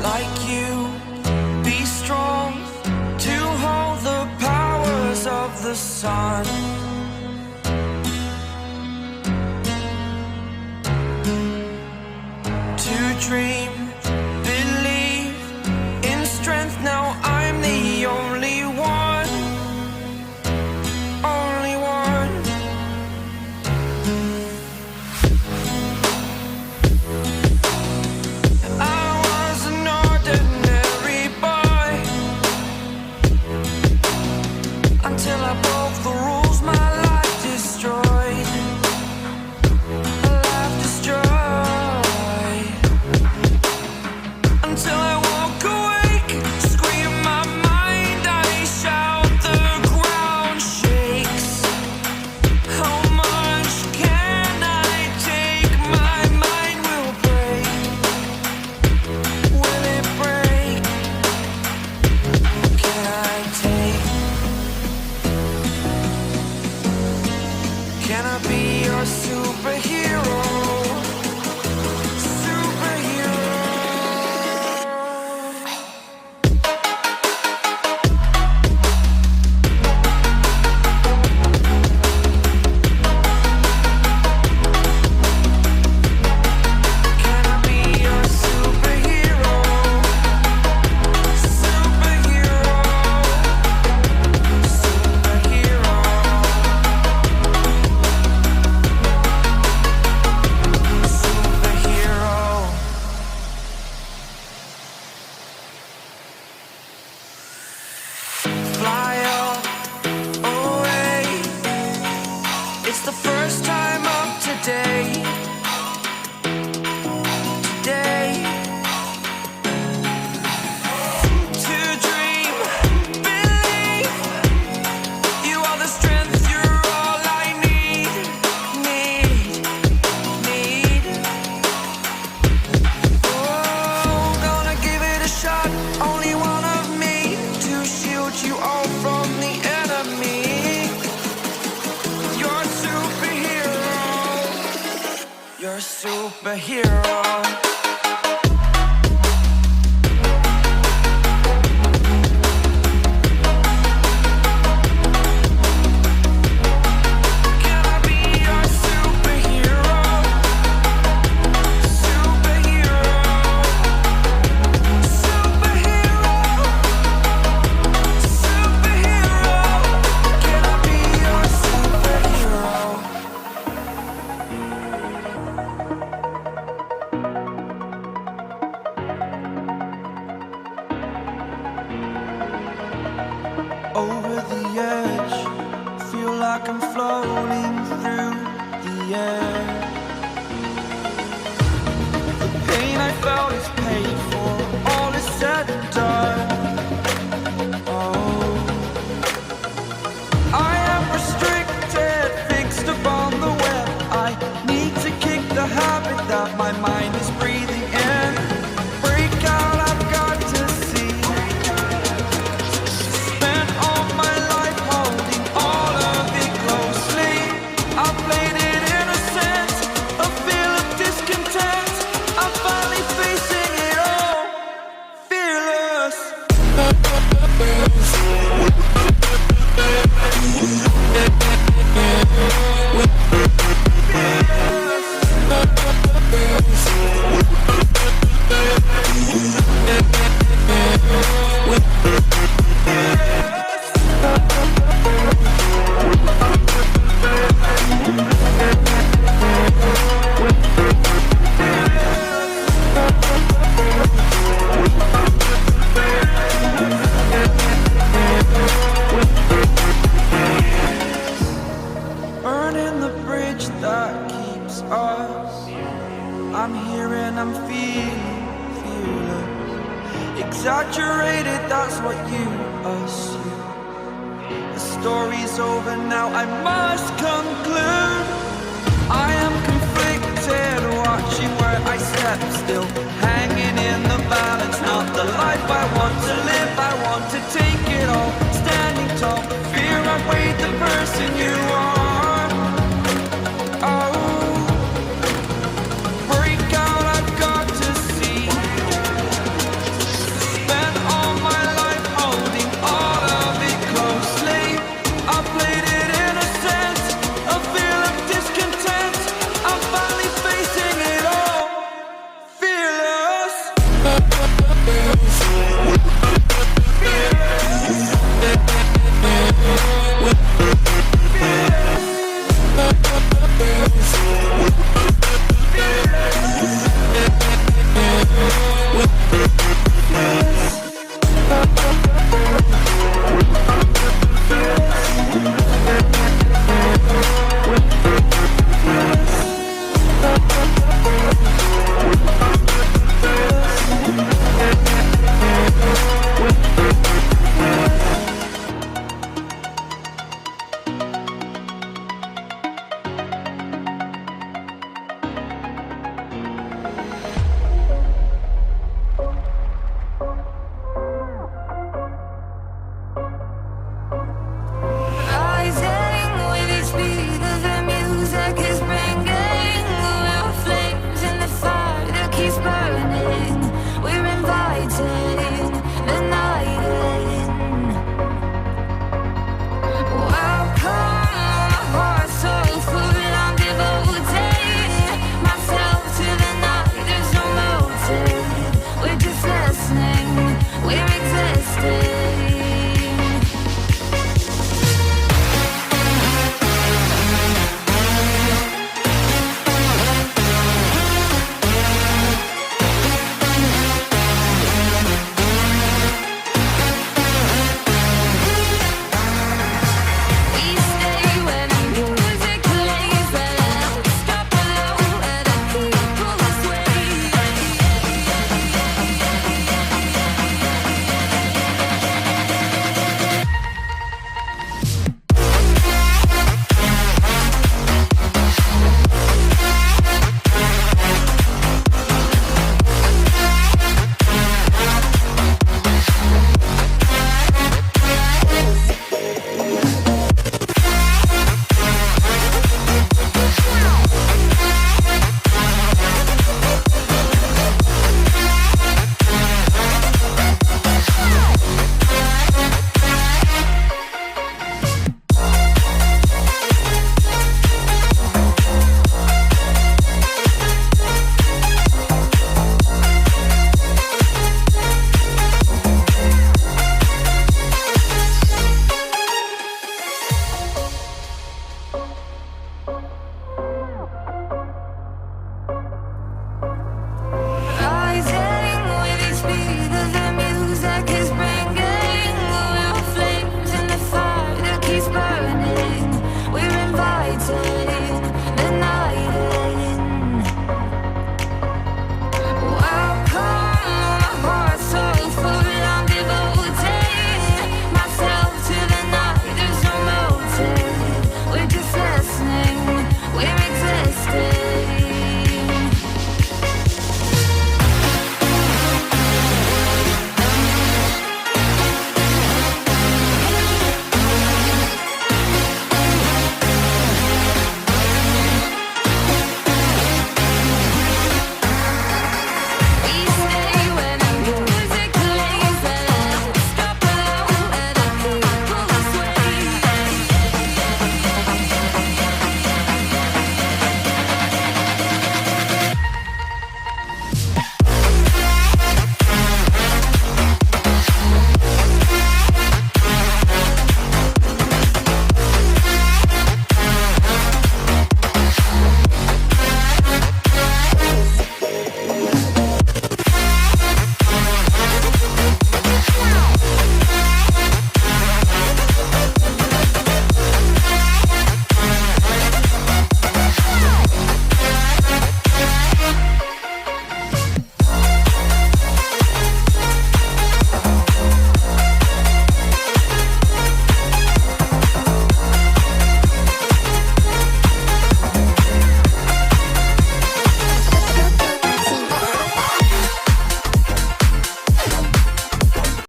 like you. Be strong to hold the powers of the sun. To dream, believe in strength. Now I'm the only one, only one. I was an ordinary boy until I broke the rules. My life destroyed, a life destroyed. Until I walk awake, scream my mind, I shout, the ground shakes. How much can I take? My mind will break. Will it break? Can I take? Can I be your superhero? Fly away. It's the first time of today. Today. To dream, believe. You are the strength, you're all I need. Oh, gonna give it a shot. Only one of me to shield you all from the enemy. You're a superhero. You're a superhero. Can I be your superhero? Superhero. Superhero. Superhero. Can I be your superhero? Over the edge, feel like I'm floating through the air. The pain I felt is paid for, all is said and done. Oh, I am restricted, fixed upon the web. I need to kick the habit that my mind is breathing in. Break out, I've got to see. Spent all my life holding all of it closely. I played it innocent, a feel of discontent. I'm finally facing it all, fearless. Burning the bridge that keeps us. I'm here and I'm feeling fearless. Exaggerated, that's what you assume. The story's over now, I must conclude. I am conflicted, watching where I step still, hanging in the balance. Not the life I want to live, I want to take it all. Standing tall, fear I weighed the person you